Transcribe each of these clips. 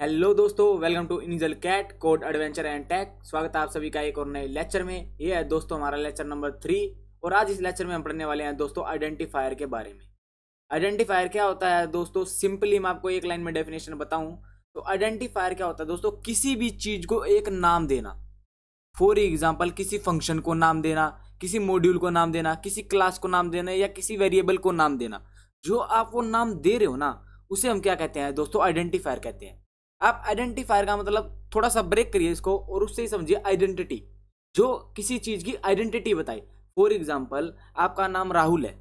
Hello दोस्तों, welcome to इनिजल cat code adventure and tech. स्वागत है आप सभी का एक और नए लेक्चर में। ये है दोस्तों हमारा लेक्चर नंबर 3 और आज इस लेक्चर में हम पढ़ने वाले हैं दोस्तों आइडेंटिफायर के बारे में। आइडेंटिफायर क्या होता है दोस्तों? सिंपली मैं आपको एक लाइन में डेफिनेशन बताऊं तो आइडेंटिफायर क्या होता है दोस्तों? किसी भी चीज को एक नाम देना। फॉर एग्जाम्पल किसी फंक्शन को नाम देना, किसी मॉड्यूल को नाम देना, किसी क्लास को नाम देना या किसी वेरिएबल को नाम देना। जो आप वो नाम दे रहे हो ना, उसे हम क्या कहते हैं दोस्तों? आइडेंटिफायर कहते हैं। आप आइडेंटिफायर का मतलब थोड़ा सा ब्रेक करिए इसको और उससे ही समझिए आइडेंटिटी, जो किसी चीज की आइडेंटिटी बताई। फॉर एग्जाम्पल आपका नाम राहुल है,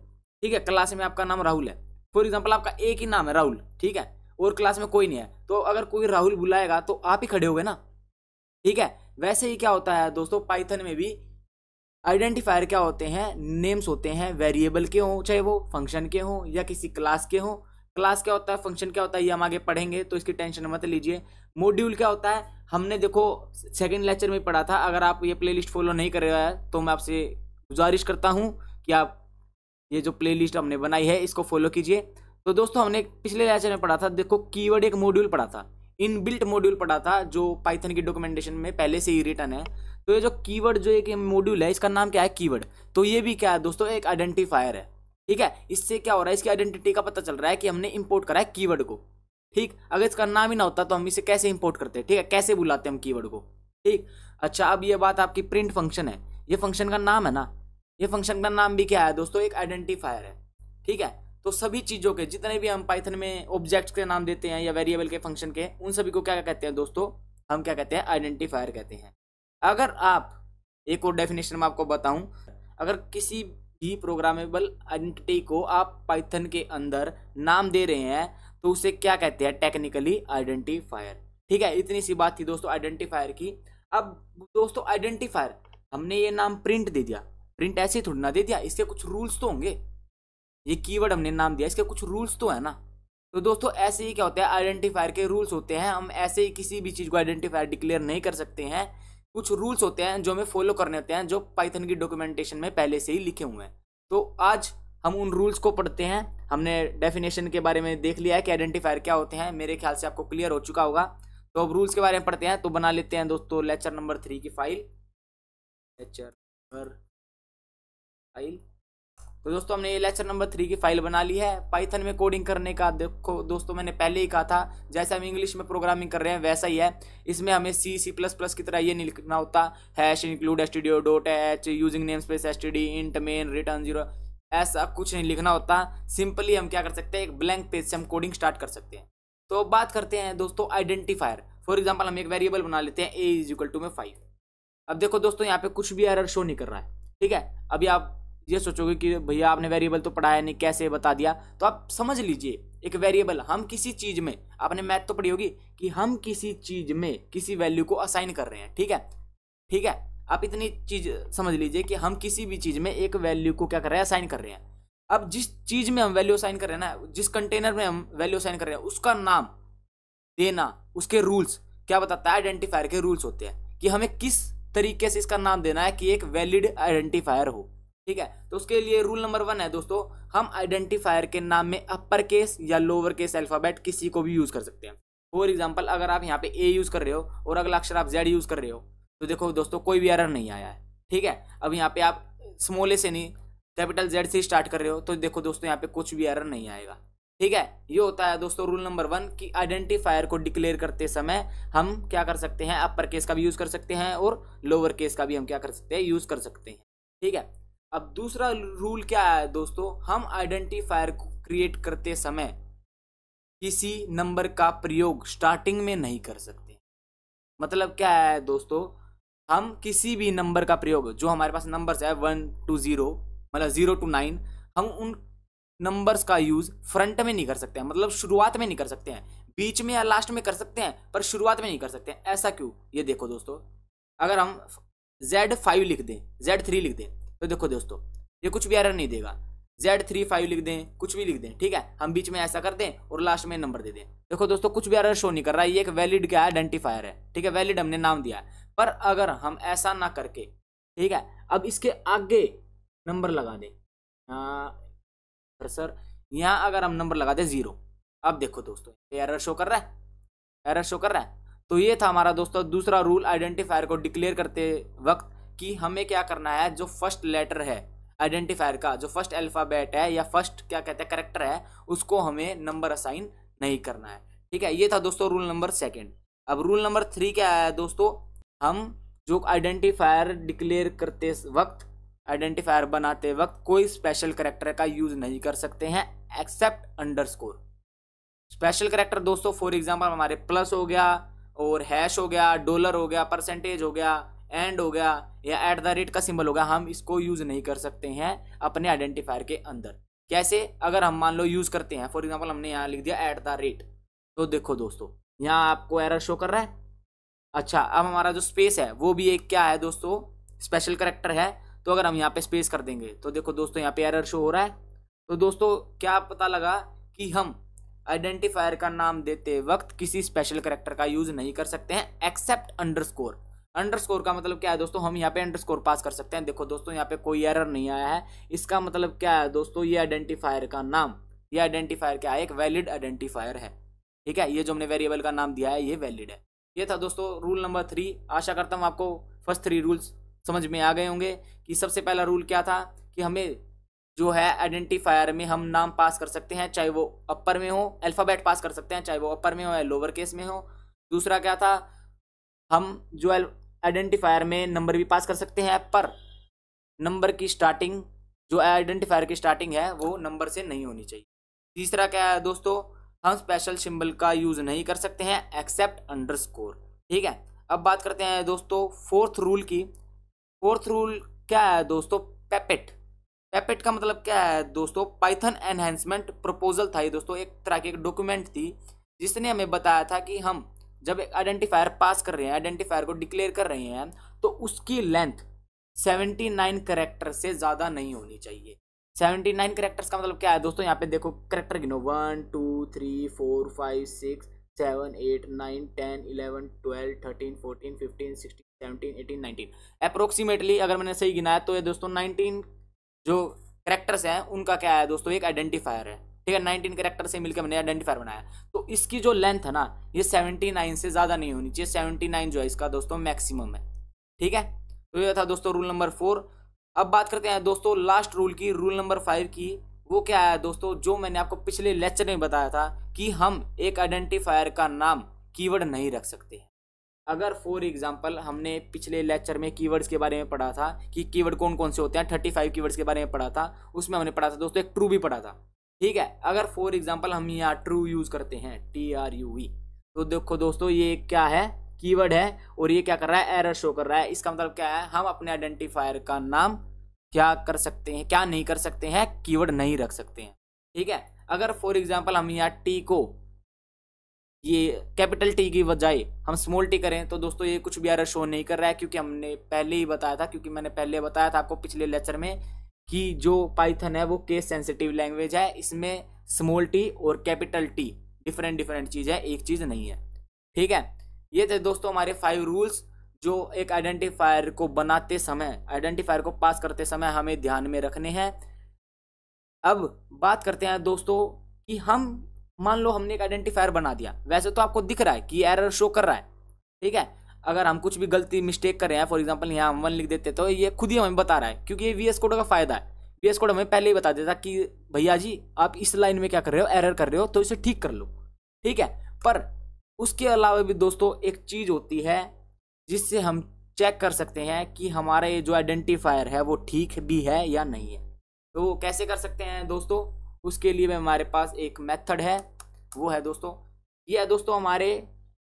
ठीक है, क्लास में आपका नाम राहुल है। फॉर एग्जाम्पल आपका एक ही नाम है राहुल, ठीक है, और क्लास में कोई नहीं है, तो अगर कोई राहुल बुलाएगा तो आप ही खड़े हो गए ना, ठीक है। वैसे ही क्या होता है दोस्तों, पाइथन में भी आइडेंटिफायर क्या होते हैं? नेम्स होते हैं, वेरिएबल के हों, चाहे वो फंक्शन के हों या किसी क्लास के हों। क्लास क्या होता है, फंक्शन क्या होता है, ये हम आगे पढ़ेंगे तो इसकी टेंशन मत लीजिए। मॉड्यूल क्या होता है, हमने देखो सेकंड लेक्चर में पढ़ा था। अगर आप ये प्लेलिस्ट फॉलो नहीं कर रहे हैं तो मैं आपसे गुजारिश करता हूं कि आप ये जो प्लेलिस्ट हमने बनाई है इसको फॉलो कीजिए। तो दोस्तों हमने पिछले लेक्चर में पढ़ा था, देखो कीवर्ड एक मॉड्यूल पढ़ा था, इनबिल्ट मॉड्यूल पढ़ा था जो पाइथन की डॉक्यूमेंटेशन में पहले से ही रिटर्न है। तो ये जो कीवर्ड जो एक मॉड्यूल है, इसका नाम क्या है? कीवर्ड। तो ये भी क्या है दोस्तों? एक आइडेंटिफायर है, ठीक है। इससे क्या हो रहा है, इसकी आइडेंटिटी का पता चल रहा है कि हमने इंपोर्ट करा है कीवर्ड को, ठीक। अगर इसका नाम ही ना होता तो हम इसे कैसे इंपोर्ट करते हैं, ठीक है, कैसे बुलाते हैं हम कीवर्ड को, ठीक। अच्छा, अब ये बात आपकी प्रिंट फंक्शन है, ये फंक्शन का नाम है ना, ये फंक्शन का नाम भी क्या है दोस्तों? एक आइडेंटिफायर है, ठीक है। तो सभी चीजों के जितने भी हम पाइथन में ऑब्जेक्ट्स के नाम देते हैं या वेरिएबल के, फंक्शन के, उन सभी को क्या कहते हैं दोस्तों? हम क्या कहते हैं? आइडेंटिफायर कहते हैं। अगर आप एक और डेफिनेशन में आपको बताऊं, अगर किसी भी प्रोग्रामेबल आइडेंटिटी को आप पाइथन के अंदर नाम दे रहे हैं तो उसे क्या कहते हैं? टेक्निकली आइडेंटिफायर, ठीक है। इतनी सी बात थी दोस्तों आइडेंटिफायर की। अब दोस्तों आइडेंटिफायर, हमने ये नाम प्रिंट दे दिया, प्रिंट ऐसे थोड़ी ना दे दिया, इसके कुछ रूल्स तो होंगे। ये कीवर्ड हमने नाम दिया, इसके कुछ रूल्स तो है ना। तो दोस्तों ऐसे ही क्या होता है, आइडेंटिफायर के रूल्स होते हैं। हम ऐसे ही किसी भी चीज को आइडेंटिफायर डिक्लेयर नहीं कर सकते हैं। कुछ रूल्स होते हैं जो हमें फॉलो करने होते हैं, जो पाइथन की डॉक्यूमेंटेशन में पहले से ही लिखे हुए हैं। तो आज हम उन रूल्स को पढ़ते हैं। हमने डेफिनेशन के बारे में देख लिया है कि आइडेंटिफायर क्या होते हैं, मेरे ख्याल से आपको क्लियर हो चुका होगा। तो अब रूल्स के बारे में पढ़ते हैं। तो बना लेते हैं दोस्तों लेक्चर नंबर 3 की फाइल, लेक्चर फाइल। तो दोस्तों हमने ये लेक्चर नंबर 3 की फाइल बना ली है। पाइथन में कोडिंग करने का देखो दोस्तों, मैंने पहले ही कहा था, जैसे हम इंग्लिश में प्रोग्रामिंग कर रहे हैं वैसा ही है। इसमें हमें C++ की तरह ये नहीं लिखना होता hash include stdio dot h using name space std int main return 0, ऐसा कुछ नहीं लिखना होता। सिंपली हम क्या कर सकते हैं, एक ब्लैंक पेज से हम कोडिंग स्टार्ट कर सकते हैं। तो बात करते हैं दोस्तों आइडेंटिफायर। फॉर एग्जाम्पल हम एक वेरिएबल बना लेते हैं a=5। अब देखो दोस्तों यहाँ पे कुछ भी एरर शो नहीं कर रहा है, ठीक है। अभी आप ये सोचोगे कि भैया आपने वेरिएबल तो पढ़ाया नहीं, कैसे बता दिया? तो आप समझ लीजिए, एक वेरिएबल, हम किसी चीज में, आपने मैथ तो पढ़ी होगी कि हम किसी चीज में किसी वैल्यू को असाइन कर रहे हैं, ठीक है, ठीक है। आप इतनी चीज समझ लीजिए कि हम किसी भी चीज में एक वैल्यू को क्या कर रहे हैं? असाइन कर रहे हैं। अब जिस चीज में हम वैल्यू असाइन कर रहे हैं ना, जिस कंटेनर में हम वैल्यू असाइन कर रहे हैं, उसका नाम देना, उसके रूल्स क्या बताता है? आइडेंटिफायर के रूल्स होते हैं कि हमें किस तरीके से इसका नाम देना है कि एक वैलिड आइडेंटिफायर हो, ठीक है। तो उसके लिए रूल नंबर 1 है दोस्तों, हम आइडेंटिफायर के नाम में अपर केस या लोअर केस अल्फाबेट किसी को भी यूज कर सकते हैं। फॉर एग्जांपल अगर आप यहाँ पे ए यूज कर रहे हो और अगला अक्षर आप जेड यूज कर रहे हो, तो देखो दोस्तों कोई भी एरर नहीं आया है, ठीक है। अब यहाँ पे आप स्मॉल ए से नहीं, कैपिटल जेड से स्टार्ट कर रहे हो, तो देखो दोस्तों यहाँ पे कुछ भी एरर नहीं आएगा, ठीक है। ये होता है दोस्तों रूल नंबर 1 कि आइडेंटिफायर को डिक्लेयर करते समय हम क्या कर सकते हैं? अपर केस का भी यूज कर सकते हैं और लोअर केस का भी हम क्या कर सकते हैं? यूज कर सकते हैं, ठीक है। अब दूसरा रूल क्या है दोस्तों, हम आइडेंटिफायर को क्रिएट करते समय किसी नंबर का प्रयोग स्टार्टिंग में नहीं कर सकते। मतलब क्या है दोस्तों, हम किसी भी नंबर का प्रयोग, जो हमारे पास नंबर्स है 1 to 0, मतलब 0 to 9, हम उन नंबर्स का यूज फ्रंट में नहीं कर सकते हैं, मतलब शुरुआत में नहीं कर सकते हैं। बीच में या लास्ट में कर सकते हैं पर शुरुआत में नहीं कर सकते हैं। ऐसा क्यों? ये देखो दोस्तों, अगर हम Z5 लिख दें, Z3 लिख दें, तो देखो दोस्तों ये कुछ भी एरर नहीं देगा। Z35 लिख दें, कुछ भी लिख दें, ठीक है, हम बीच में ऐसा कर दें और लास्ट में नंबर दे दें, देखो दोस्तों कुछ भी एरर शो नहीं कर रहा है। ये एक वैलिड क्या आइडेंटिफायर है, ठीक है, वैलिड हमने नाम दिया है। पर अगर हम ऐसा ना करके, ठीक है, अब इसके आगे नंबर लगा दें, सर यहाँ अगर हम नंबर लगा दें 0, अब देखो दोस्तों ये एरर शो कर रहा है, एरर शो कर रहा है। तो ये था हमारा दोस्तों दूसरा रूल आइडेंटिफायर को डिक्लेयर करते वक्त कि हमें क्या करना है, जो फर्स्ट लेटर है आइडेंटिफायर का, जो फर्स्ट अल्फाबेट है या फर्स्ट क्या कहते हैं कैरेक्टर है, उसको हमें नंबर असाइन नहीं करना है। ठीक है, ये था दोस्तों रूल नंबर 2। अब रूल नंबर 3 क्या है दोस्तों, हम जो आइडेंटिफायर डिक्लेयर करते वक्त, आइडेंटिफायर बनाते वक्त कोई स्पेशल कैरेक्टर का यूज नहीं कर सकते हैं एक्सेप्ट अंडरस्कोर। स्पेशल कैरेक्टर दोस्तों फॉर एग्जांपल हमारे प्लस हो गया और हैश हो गया, डॉलर हो गया, परसेंटेज हो गया, एंड हो गया या एट द रेट का सिंबल हो गया, हम इसको यूज नहीं कर सकते हैं अपने आइडेंटिफायर के अंदर। कैसे, अगर हम मान लो यूज करते हैं, फॉर एग्जांपल हमने यहाँ लिख दिया एट द रेट, तो देखो दोस्तों यहाँ आपको एरर शो कर रहा है। अच्छा, अब हमारा जो स्पेस है वो भी एक क्या है दोस्तों, स्पेशल कैरेक्टर है। तो अगर हम यहाँ पे स्पेस कर देंगे तो देखो दोस्तों यहाँ पे एरर शो हो रहा है। तो दोस्तों क्या पता लगा कि हम आइडेंटिफायर का नाम देते वक्त किसी स्पेशल कैरेक्टर का यूज नहीं कर सकते हैं एक्सेप्ट अंडरस्कोर। अंडरस्कोर का मतलब क्या है दोस्तों, हम यहाँ पे अंडरस्कोर पास कर सकते हैं। देखो दोस्तों यहाँ पे कोई एरर नहीं आया है। इसका मतलब क्या है दोस्तों, ये आइडेंटिफायर का नाम, ये आइडेंटिफायर क्या है, एक वैलिड आइडेंटिफायर है। ठीक है, ये जो हमने वेरिएबल का नाम दिया है ये वैलिड है। ये था दोस्तों रूल नंबर 3। आशा करता हूँ आपको फर्स्ट 3 रूल्स समझ में आ गए होंगे कि सबसे पहला रूल क्या था कि हमें जो है आइडेंटिफायर में हम नाम पास कर सकते हैं, चाहे वो अपर में हो, अल्फाबेट पास कर सकते हैं चाहे वो अपर में हो या लोअर केस में हो। दूसरा क्या था, हम जो आइडेंटिफायर में नंबर भी पास कर सकते हैं, पर नंबर की स्टार्टिंग, जो आइडेंटिफायर की स्टार्टिंग है वो नंबर से नहीं होनी चाहिए। तीसरा क्या है दोस्तों, हम स्पेशल सिंबल का यूज नहीं कर सकते हैं एक्सेप्ट अंडरस्कोर। ठीक है, अब बात करते हैं दोस्तों फोर्थ रूल की। फोर्थ रूल क्या है दोस्तों, पेपेट। पेपेट का मतलब क्या है दोस्तों, पाइथन एनहेंसमेंट प्रपोजल था ये दोस्तों, एक तरह की एक डॉक्यूमेंट थी जिसने हमें बताया था कि हम जब एक आइडेंटिफायर पास कर रहे हैं, आइडेंटिफायर को डिक्लेयर कर रहे हैं, तो उसकी लेंथ 79 कैरेक्टर से ज्यादा नहीं होनी चाहिए। 79 कैरेक्टर्स का मतलब क्या है दोस्तों, यहाँ पे देखो कैरेक्टर गिनो 1 2 3 4 5 6 7 8 9 10 11 12 13 14 15 16 17 18 19 अप्रोक्सीमेटली अगर मैंने सही गिनाया तो ये दोस्तों 19 जो कैरेक्टर्स हैं उनका क्या है दोस्तों, एक आइडेंटिफायर है। ठीक है, 19 कैरेक्टर से मिलकर मैंने आइडेंटिफायर बनाया। तो इसकी जो लेंथ है ना, ये 79 से ज्यादा नहीं होनी चाहिए। 79 जो है इसका दोस्तों मैक्सिमम है। ठीक है, तो ये था दोस्तों रूल नंबर 4। अब बात करते हैं दोस्तों लास्ट रूल की, रूल नंबर 5 की। वो क्या है दोस्तों, जो मैंने आपको पिछले लेक्चर में बताया था कि हम एक आइडेंटिफायर का नाम कीवर्ड नहीं रख सकते। अगर फॉर एग्जांपल हमने पिछले लेक्चर में कीवर्ड्स के बारे में पढ़ा था कि कीवर्ड कौन कौन से होते हैं, 35 कीवर्ड्स के बारे में पढ़ा था, उसमें हमने पढ़ा था दोस्तों एक ट्रू भी पढ़ा था। ठीक है, अगर फॉर एग्जांपल हम यहाँ ट्रू यूज करते हैं, TRUE, तो देखो दोस्तों ये क्या है, कीवर्ड है, और ये क्या कर रहा है, एरर शो कर रहा है। इसका मतलब क्या है, हम अपने आइडेंटिफायर का नाम क्या कर सकते हैं, क्या नहीं कर सकते हैं, कीवर्ड नहीं रख सकते हैं। ठीक है, अगर फॉर एग्जाम्पल हम यहाँ टी को ये कैपिटल टी की बजाय हम स्मॉल टी करें तो दोस्तों ये कुछ भी एरर शो नहीं कर रहा है, क्योंकि हमने पहले ही बताया था, क्योंकि मैंने पहले बताया था आपको पिछले लेक्चर में कि जो पाइथन है वो केस सेंसिटिव लैंग्वेज है। इसमें स्मॉल टी और कैपिटल टी डिफरेंट चीज है, एक चीज नहीं है। ठीक है, ये थे दोस्तों हमारे 5 रूल्स जो एक आइडेंटिफायर को बनाते समय, आइडेंटिफायर को पास करते समय हमें ध्यान में रखने हैं। अब बात करते हैं दोस्तों कि हम मान लो हमने एक आइडेंटिफायर बना दिया, वैसे तो आपको दिख रहा है कि एरर शो कर रहा है। ठीक है, अगर हम कुछ भी गलती मिस्टेक कर रहे हैं, फॉर एग्जांपल यहाँ हम 1 लिख देते तो ये खुद ही हमें बता रहा है, क्योंकि ये VS कोड का फायदा है। VS कोड हमें पहले ही बता देता कि भैया जी आप इस लाइन में क्या कर रहे हो, एरर कर रहे हो, तो इसे ठीक कर लो। ठीक है, पर उसके अलावा भी दोस्तों एक चीज होती है जिससे हम चेक कर सकते हैं कि हमारा ये जो आइडेंटिफायर है वो ठीक भी है या नहीं है। तो कैसे कर सकते हैं दोस्तों, उसके लिए हमारे पास एक मेथड है, वो है दोस्तों, ये है दोस्तों हमारे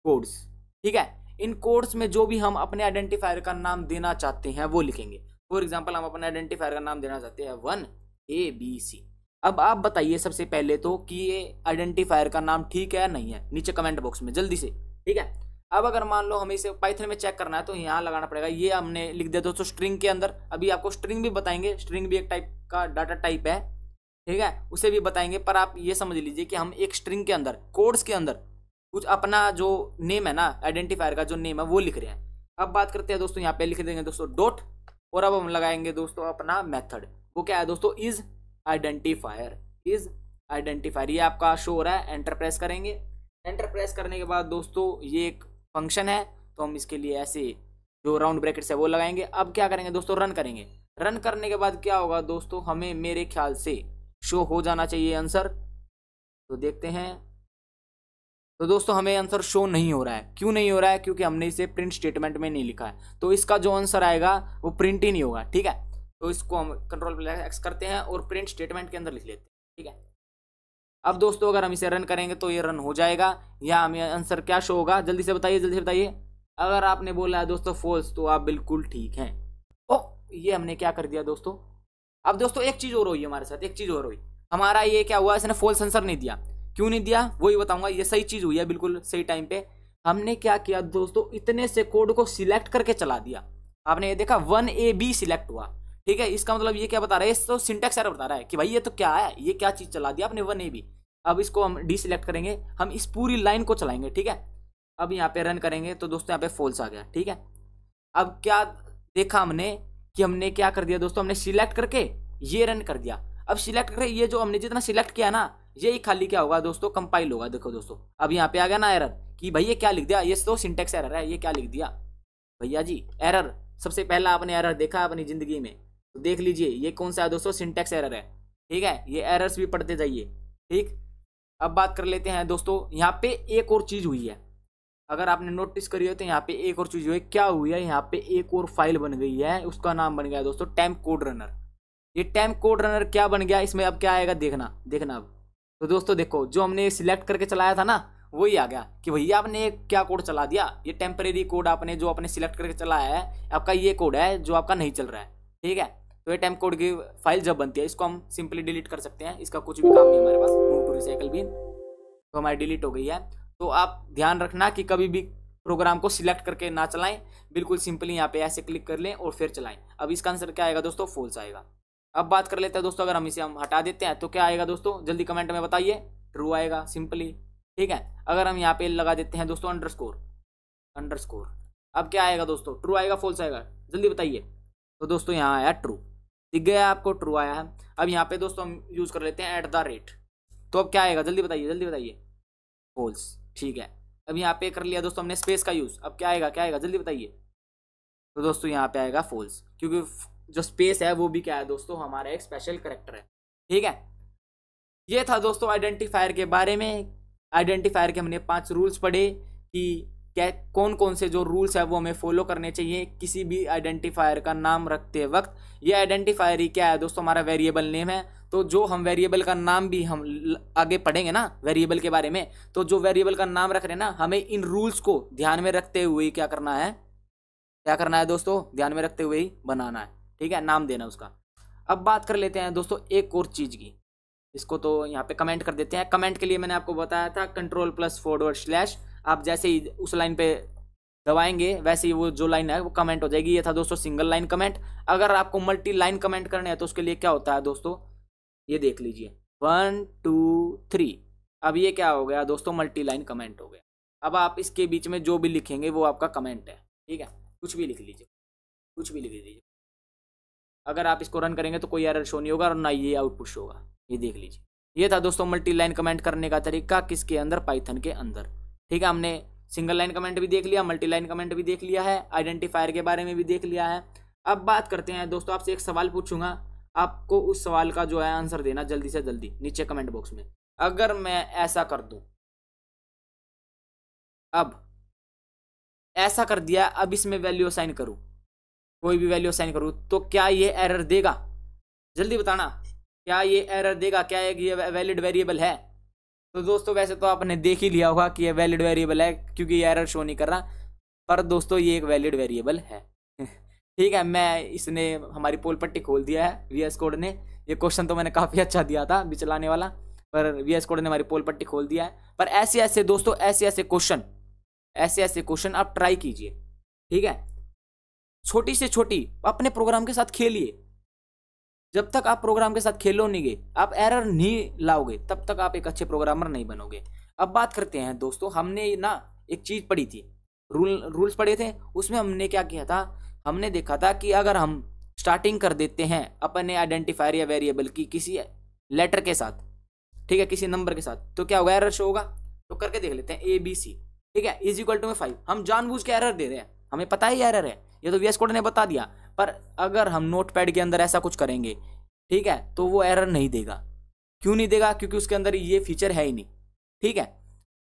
कोड्स। ठीक है, इन कोड्स में जो भी हम अपने आइडेंटिफायर का नाम देना चाहते हैं वो लिखेंगे। फॉर एग्जांपल हम अपने आइडेंटिफायर का नाम देना चाहते हैं 1ABC। अब आप बताइए सबसे पहले तो कि ये आइडेंटिफायर का नाम ठीक है या नहीं है, नीचे कमेंट बॉक्स में जल्दी से। ठीक है, अब अगर मान लो हमें इसे पाइथन में चेक करना है तो यहाँ लगाना पड़ेगा, ये हमने लिख दिया दोस्तों स्ट्रिंग के अंदर। अभी आपको स्ट्रिंग भी बताएंगे, स्ट्रिंग भी एक टाइप का डाटा टाइप है। ठीक है, उसे भी बताएंगे, पर आप ये समझ लीजिए कि हम एक स्ट्रिंग के अंदर, कोड्स के अंदर कुछ अपना जो नेम है ना, आइडेंटिफायर का जो नेम है वो लिख रहे हैं। अब बात करते हैं दोस्तों, यहाँ पे लिख देंगे दोस्तों डॉट, और अब हम लगाएंगे दोस्तों अपना मेथड। वो क्या है दोस्तों, इज आइडेंटिफायर। इज आइडेंटिफायर, ये आपका शो हो रहा है, एंटर प्रेस करेंगे। एंटर प्रेस करने के बाद दोस्तों ये एक फंक्शन है, तो हम इसके लिए ऐसे जो राउंड ब्रैकेट्स है वो लगाएंगे। अब क्या करेंगे दोस्तों, रन करेंगे। रन करने के बाद क्या होगा दोस्तों, हमें मेरे ख्याल से शो हो जाना चाहिए आंसर। तो देखते हैं। तो दोस्तों हमें आंसर शो नहीं हो रहा है। क्यों नहीं हो रहा है? क्योंकि हमने इसे प्रिंट स्टेटमेंट में नहीं लिखा है, तो इसका जो आंसर आएगा वो प्रिंट ही नहीं होगा। ठीक है, तो इसको हम कंट्रोल+X करते हैं और प्रिंट स्टेटमेंट के अंदर लिख लेते हैं। ठीक है, अब दोस्तों अगर हम इसे रन करेंगे तो ये रन हो जाएगा। यहाँ हमें आंसर क्या शो होगा, जल्दी से बताइए, जल्दी से बताइए। अगर आपने बोला है दोस्तों फॉल्स, तो आप बिल्कुल ठीक हैं। ओ, ये हमने क्या कर दिया दोस्तों। अब दोस्तों एक चीज और हुई हमारे साथ, एक चीज और हुई। हमारा ये क्या हुआ, इसने फॉल्स आंसर नहीं दिया। क्यों नहीं दिया वही बताऊंगा। ये सही चीज हुई है, बिल्कुल सही टाइम पे। हमने क्या किया दोस्तों, इतने से कोड को सिलेक्ट करके चला दिया। आपने ये देखा 1AB सिलेक्ट हुआ। ठीक है, इसका मतलब ये क्या बता रहा है, तो सिंटैक्स एरर बता रहा है कि भाई ये तो क्या है, ये क्या चीज चला दिया आपने 1AB। अब इसको हम डीसिलेक्ट करेंगे, हम इस पूरी लाइन को चलाएंगे। ठीक है, अब यहाँ पे रन करेंगे तो दोस्तों यहाँ पे फॉल्स आ गया। ठीक है, अब क्या देखा हमने कि हमने क्या कर दिया दोस्तों, हमने सिलेक्ट करके ये रन कर दिया। अब सिलेक्ट करके ये जो हमने जितना सिलेक्ट किया ना, ये खाली क्या होगा दोस्तों, कंपाइल होगा। देखो दोस्तों अब यहाँ पे आ गया ना एरर कि भाई ये क्या लिख दिया, ये तो सिंटेक्स एरर है, ये क्या लिख दिया भैया जी, एरर। सबसे पहला आपने एरर देखा अपनी जिंदगी में, तो देख लीजिए ये कौन सा है दोस्तों, सिंटेक्स एरर है। ठीक है, ये एरर्स भी पढ़ते जाइए। ठीक, अब बात कर लेते हैं दोस्तों, यहाँ पे एक और चीज हुई है। अगर आपने नोटिस करी हो तो यहाँ पे एक और चीज हुई है। क्या हुई है, यहाँ पे एक और फाइल बन गई है, उसका नाम बन गया दोस्तों टेम्प कोड रनर। ये टेम्प कोड रनर क्या बन गया, इसमें अब क्या आएगा देखना देखना। अब तो दोस्तों देखो, जो हमने सिलेक्ट करके चलाया था ना, वही आ गया कि भैया आपने क्या कोड चला दिया। ये टेम्परेरी कोड आपने जो आपने सिलेक्ट करके चलाया है, आपका ये कोड है जो आपका नहीं चल रहा है। ठीक है, तो ये टेम्प कोड की फाइल जब बनती है, इसको हम सिंपली डिलीट कर सकते हैं। इसका कुछ भी काम नहीं हमारे पास। मूव टू रिसाइकल बिन, तो हमारी डिलीट हो गई है। तो आप ध्यान रखना कि कभी भी प्रोग्राम को सिलेक्ट करके ना चलाएं, बिल्कुल सिंपली यहाँ पे ऐसे क्लिक कर लें और फिर चलाएं। अब इसका आंसर क्या आएगा दोस्तों, फॉल्स आएगा। अब बात कर लेते हैं दोस्तों, अगर हम इसे हम हटा देते हैं तो क्या आएगा दोस्तों, जल्दी कमेंट में बताइए। ट्रू आएगा सिंपली। ठीक है, अगर हम यहाँ पे लगा देते हैं दोस्तों अंडरस्कोर, अंडरस्कोर, अब क्या आएगा दोस्तों, ट्रू आएगा फॉल्स आएगा, जल्दी बताइए। तो दोस्तों यहाँ आया ट्रू, दिख गया आपको, ट्रू आया है। अब यहाँ पे दोस्तों हम यूज कर लेते हैं @ तो अब क्या आएगा, जल्दी बताइए, जल्दी बताइए, फॉल्स। ठीक है, अब यहाँ पे कर लिया दोस्तों हमने स्पेस का यूज, अब क्या आएगा, क्या आएगा, जल्दी बताइए। तो दोस्तों यहाँ पे आएगा फॉल्स, क्योंकि जो स्पेस है वो भी क्या है दोस्तों, हमारा एक स्पेशल कैरेक्टर है। ठीक है, ये था दोस्तों आइडेंटिफायर के बारे में। आइडेंटिफायर के हमने 5 रूल्स पढ़े कि क्या कौन कौन से जो रूल्स है वो हमें फॉलो करने चाहिए किसी भी आइडेंटिफायर का नाम रखते वक्त। ये आइडेंटिफायर ही क्या है दोस्तों, हमारा वेरिएबल नेम है। तो जो हम वेरिएबल का नाम भी हम आगे पढ़ेंगे ना वेरिएबल के बारे में, तो जो वेरिएबल का नाम रख रहे हैं ना, हमें इन रूल्स को ध्यान में रखते हुए क्या करना है, क्या करना है दोस्तों, ध्यान में रखते हुए ही बनाना है। ठीक है, नाम देना उसका। अब बात कर लेते हैं दोस्तों एक और चीज की, इसको तो यहाँ पे कमेंट कर देते हैं। कमेंट के लिए मैंने आपको बताया था Ctrl+//। आप जैसे ही उस लाइन पे दबाएंगे वैसे ही वो जो लाइन है वो कमेंट हो जाएगी। ये था दोस्तों सिंगल लाइन कमेंट। अगर आपको मल्टी लाइन कमेंट करने हैं तो उसके लिए क्या होता है दोस्तों, ये देख लीजिए 1 2 3। अब ये क्या हो गया दोस्तों, मल्टी लाइन कमेंट हो गया। अब आप इसके बीच में जो भी लिखेंगे वो आपका कमेंट है। ठीक है, कुछ भी लिख लीजिए, कुछ भी लिख लीजिए। अगर आप इसको रन करेंगे तो कोई एरर शो नहीं होगा और ना ये आउटपुट शो होगा। ये देख लीजिए, ये था दोस्तों मल्टी लाइन कमेंट करने का तरीका किसके अंदर, पाइथन के अंदर। ठीक है, हमने सिंगल लाइन कमेंट भी देख लिया, मल्टी लाइन कमेंट भी देख लिया है, आइडेंटिफायर के बारे में भी देख लिया है। अब बात करते हैं दोस्तों, आपसे एक सवाल पूछूंगा, आपको उस सवाल का जो है आंसर देना जल्दी से जल्दी नीचे कमेंट बॉक्स में। अगर मैं ऐसा कर दूं, अब ऐसा कर दिया, अब इसमें वैल्यू असाइन करूं, कोई भी वैल्यू असाइन करूं, तो क्या ये एरर देगा, जल्दी बताना, क्या ये एरर देगा, क्या ये वैलिड वेरिएबल है। तो दोस्तों वैसे तो आपने देख ही लिया होगा कि ये वैलिड वेरिएबल है, क्योंकि ये एरर शो नहीं कर रहा, पर दोस्तों ये एक वैलिड वेरिएबल है। ठीक है, मैं इसने हमारी पोल पट्टी खोल दिया है VS कोड ने। ये क्वेश्चन तो मैंने काफ़ी अच्छा दिया था बिचलाने वाला, पर VS कोड ने हमारी पोल पट्टी खोल दिया है। पर ऐसे ऐसे दोस्तों, ऐसे ऐसे क्वेश्चन आप ट्राई कीजिए। ठीक है, छोटी से छोटी अपने प्रोग्राम के साथ खेलिए। जब तक आप प्रोग्राम के साथ खेलोगे, आप एरर नहीं लाओगे, तब तक आप एक अच्छे प्रोग्रामर नहीं बनोगे। अब बात करते हैं दोस्तों, हमने ना एक चीज पढ़ी थी, रूल्स पढ़े थे। उसमें हमने क्या किया था, हमने देखा था कि अगर हम स्टार्टिंग कर देते हैं अपने आइडेंटिफायर या वेरिएबल की किसी लेटर के साथ, ठीक है, किसी नंबर के साथ, तो क्या होगा, एरर शो होगा। तो करके देख लेते हैं ABC, ठीक है, इज इक्वल टू में 5। हम जानबूझ के एरर दे रहे हैं, हमें पता है एरर है, ये तो VS कोड ने बता दिया, पर अगर हम नोटपैड के अंदर ऐसा कुछ करेंगे, ठीक है, तो वो एरर नहीं देगा। क्यों नहीं देगा? क्योंकि उसके अंदर ये फीचर है ही नहीं, ठीक है।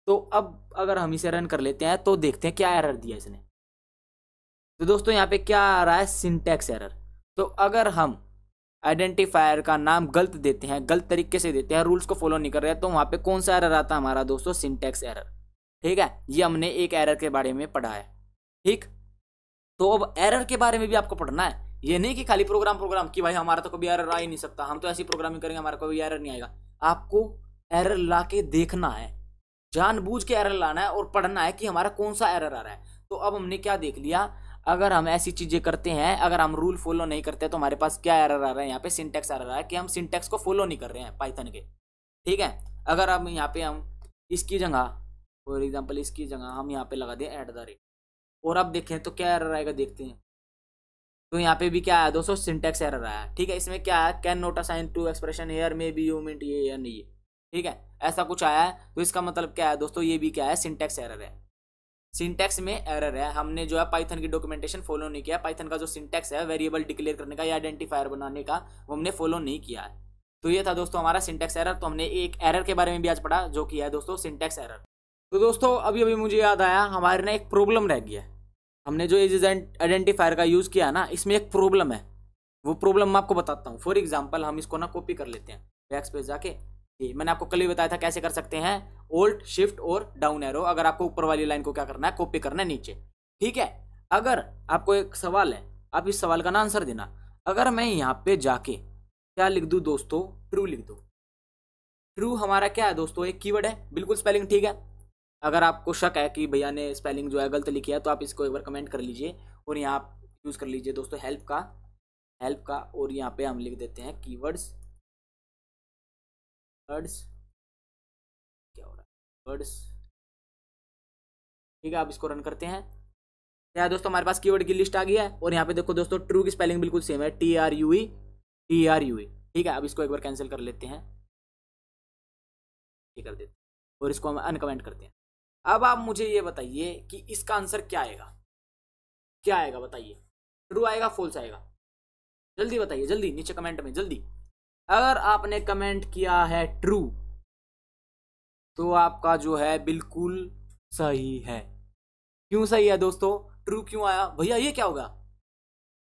तो अब अगर हम इसे रन कर लेते हैं तो देखते हैं क्या एरर दिया इसने। तो दोस्तों यहाँ पे क्या आ रहा है? Syntax error. तो अगर हम आइडेंटिफायर का नाम गलत देते हैं, गलत तरीके से देते हैं, रूल्स को फॉलो नहीं कर रहे हैं, तो वहां पे कौन सा एरर आता है हमारा दोस्तों? सिंटैक्स एरर, ठीक है। ये हमने एक एरर के बारे में पढ़ा है, ठीक। तो अब एरर के बारे में भी आपको पढ़ना है, ये नहीं कि खाली प्रोग्राम कि भाई हमारा तो कभी एरर आ ही नहीं सकता, हम तो ऐसी प्रोग्रामिंग करेंगे हमारा कोई एरर नहीं आएगा। आपको एरर ला के देखना है, जानबूझ के एरर लाना है और पढ़ना है कि हमारा कौन सा एरर आ रहा है। तो अब हमने क्या देख लिया, अगर हम ऐसी चीजें करते हैं, अगर हम रूल फॉलो नहीं करते तो हमारे पास क्या एरर आ रहा है? यहाँ पे सिंटैक्स एरर आ रहा है कि हम सिंटैक्स को फॉलो नहीं कर रहे हैं पाइथन के, ठीक है। अगर अब यहाँ पे हम इसकी जगह, फॉर एग्जाम्पल इसकी जगह हम यहाँ पे लगा दें @ और अब देखें तो क्या एरर आएगा, देखते हैं। तो यहाँ पे भी क्या है दोस्तों? सिंटैक्स एरर आया, ठीक है। इसमें क्या है? Can not assign to expression here maybe you meant ये या नहीं, ठीक है, ऐसा कुछ आया है। तो इसका मतलब क्या है दोस्तों? ये भी क्या है? सिंटैक्स एरर है। सिंटैक्स में एरर है, हमने जो है पाइथन की डॉक्यूमेंटेशन फॉलो नहीं किया। पाइथन का जो सिंटैक्स है वेरिएबल डिक्लेयर करने का या आइडेंटिफायर बनाने का, वो हमने फॉलो नहीं किया है। तो ये था दोस्तों हमारा सिंटैक्स एरर। तो हमने एक एरर के बारे में भी आज पढ़ा जो कि है दोस्तों सिंटैक्स एरर। तो दोस्तों अभी अभी मुझे याद आया, हमारे ना एक प्रॉब्लम रह गया है। हमने जो इज आइडेंटिफायर का यूज किया ना, इसमें एक प्रॉब्लम है, वो प्रॉब्लम मैं आपको बताता हूँ। फॉर एग्जाम्पल हम इसको ना कॉपी कर लेते हैं बैक पे जाके। ये मैंने आपको कल ही बताया था कैसे कर सकते हैं, Alt Shift और डाउन एरो। अगर आपको ऊपर वाली लाइन को क्या करना है? कॉपी करना है नीचे, ठीक है। अगर आपको एक सवाल है, आप इस सवाल का ना आंसर देना। अगर मैं यहाँ पे जाके क्या लिख दूं दोस्तों? ट्रू लिख दूं। ट्रू हमारा क्या है दोस्तों? एक कीवर्ड है, बिल्कुल स्पेलिंग ठीक है। अगर आपको शक है कि भैया ने स्पेलिंग जो है गलत लिखी है, तो आप इसको एक बार कमेंट कर लीजिए और यहाँ आप यूज कर लीजिए दोस्तों हेल्प का, और यहाँ पे हम लिख देते हैं कीवर्ड्स, क्या हो रहा है, वर्ड्स, ठीक है। आप इसको रन करते हैं, क्या है दोस्तों? हमारे पास कीवर्ड की लिस्ट आ गई है। और यहाँ पे देखो दोस्तों ट्रू की स्पेलिंग बिल्कुल सेम है, TRUE, ठीक है। अब इसको एक बार कैंसिल कर लेते हैं, ये कर देते हैं और इसको हम अनकमेंट करते हैं। अब आप मुझे ये बताइए कि इसका आंसर क्या आएगा? क्या आएगा बताइए? ट्रू आएगा, फॉल्स आएगा? जल्दी बताइए, जल्दी नीचे कमेंट में जल्दी। अगर आपने कमेंट किया है ट्रू, तो आपका जो है बिल्कुल सही है। क्यों सही है दोस्तों? ट्रू क्यों आया भैया? ये क्या होगा?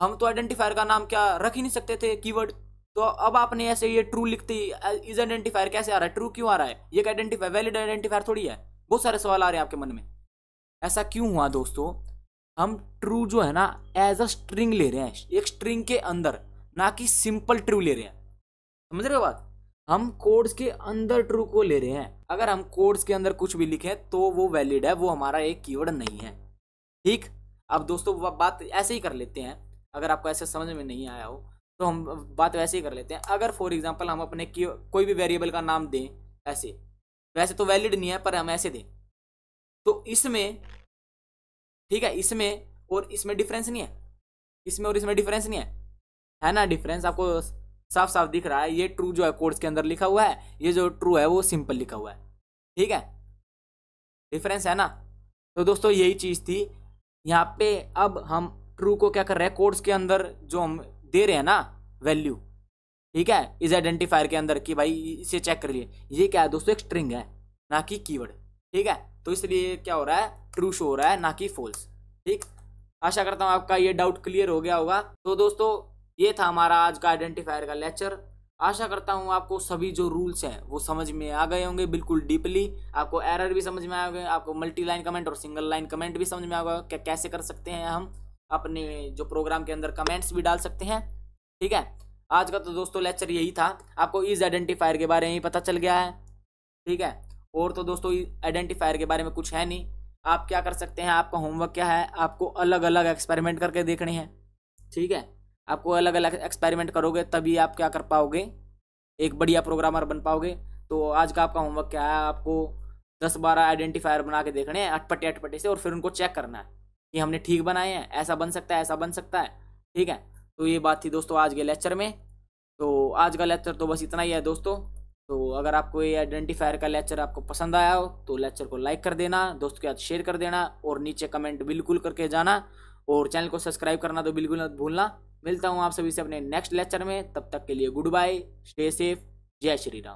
हम तो आइडेंटिफायर का नाम क्या रख ही नहीं सकते थे, कीवर्ड। तो अब आपने ऐसे ये ट्रू लिखते इज आइडेंटिफायर कैसे आ रहा है? ट्रू क्यों आ रहा है? ये आइडेंटिफायर वैलिड आइडेंटिफायर थोड़ी है। बहुत सारे सवाल आ रहे हैं आपके मन में, ऐसा क्यों हुआ दोस्तों? हम ट्रू जो है ना एज अ स्ट्रिंग ले रहे हैं, एक स्ट्रिंग के अंदर, ना कि सिंपल ट्रू ले रहे हैं। समझ रहे हो बात? हम कोड्स के अंदर ट्रू को ले रहे हैं। अगर हम कोड्स के अंदर कुछ भी लिखें तो वो वैलिड है, वो हमारा एक कीवर्ड नहीं है, ठीक। अब दोस्तों बात ऐसे ही कर लेते हैं, अगर आपको ऐसे समझ में नहीं आया हो तो हम बात वैसे ही कर लेते हैं। अगर फॉर एग्जांपल हम अपने कोई भी वेरिएबल का नाम दें ऐसे, वैसे तो वैलिड नहीं है, पर हम ऐसे दें तो इसमें, ठीक है, इसमें और इसमें डिफरेंस नहीं है, इसमें और इसमें डिफरेंस नहीं है ना? डिफरेंस आपको साफ साफ दिख रहा है। ये ट्रू जो है कोड्स के अंदर लिखा हुआ है, ये जो ट्रू है वो सिंपल लिखा हुआ है, ठीक है, डिफरेंस है ना? तो दोस्तों यही चीज थी यहाँ पे। अब हम ट्रू को क्या कर रहे हैं? कोड्स के अंदर जो हम दे रहे हैं ना वैल्यू, ठीक है, इस आइडेंटिफायर के अंदर कि भाई इसे चेक कर लिए, ये क्या है दोस्तों? एक स्ट्रिंग है, ना कि कीवर्ड, ठीक है। तो इसलिए क्या हो रहा है? ट्रू शो हो रहा है, ना कि फॉल्स, ठीक। आशा करता हूँ आपका ये डाउट क्लियर हो गया होगा। तो दोस्तों ये था हमारा आज का आइडेंटिफायर का लेक्चर। आशा करता हूँ आपको सभी जो रूल्स हैं वो समझ में आ गए होंगे बिल्कुल डीपली। आपको एरर भी समझ में आ गए, आपको मल्टी लाइन कमेंट और सिंगल लाइन कमेंट भी समझ में आ गया, क्या कैसे कर सकते हैं हम अपने जो प्रोग्राम के अंदर कमेंट्स भी डाल सकते हैं, ठीक है। आज का तो दोस्तों लेक्चर यही था, आपको इज आइडेंटिफायर के बारे में पता चल गया है, ठीक है। और तो दोस्तों आइडेंटिफायर के बारे में कुछ है नहीं। आप क्या कर सकते हैं, आपका होमवर्क क्या है? आपको अलग अलग एक्सपेरिमेंट करके देखने हैं, ठीक है। आपको अलग अलग एक्सपेरिमेंट करोगे तभी आप क्या कर पाओगे, एक बढ़िया प्रोग्रामर बन पाओगे। तो आज का आपका होमवर्क क्या है? आपको 10-12 आइडेंटिफायर बना के देखने हैं अटपटे अटपटे से, और फिर उनको चेक करना है कि हमने ठीक बनाए हैं, ऐसा बन सकता है, ऐसा बन सकता है, ठीक है। तो ये बात थी दोस्तों आज के लेक्चर में। तो आज का लेक्चर तो बस इतना ही है दोस्तों। तो अगर आपको ये आइडेंटिफायर का लेक्चर आपको पसंद आया हो तो लेक्चर को लाइक कर देना, दोस्तों के साथ शेयर कर देना और नीचे कमेंट बिल्कुल करके जाना और चैनल को सब्सक्राइब करना तो बिल्कुल मत भूलना। मिलता हूँ आप सभी से अपने नेक्स्ट लेक्चर में, तब तक के लिए गुड बाय, स्टे सेफ, जय श्री राम।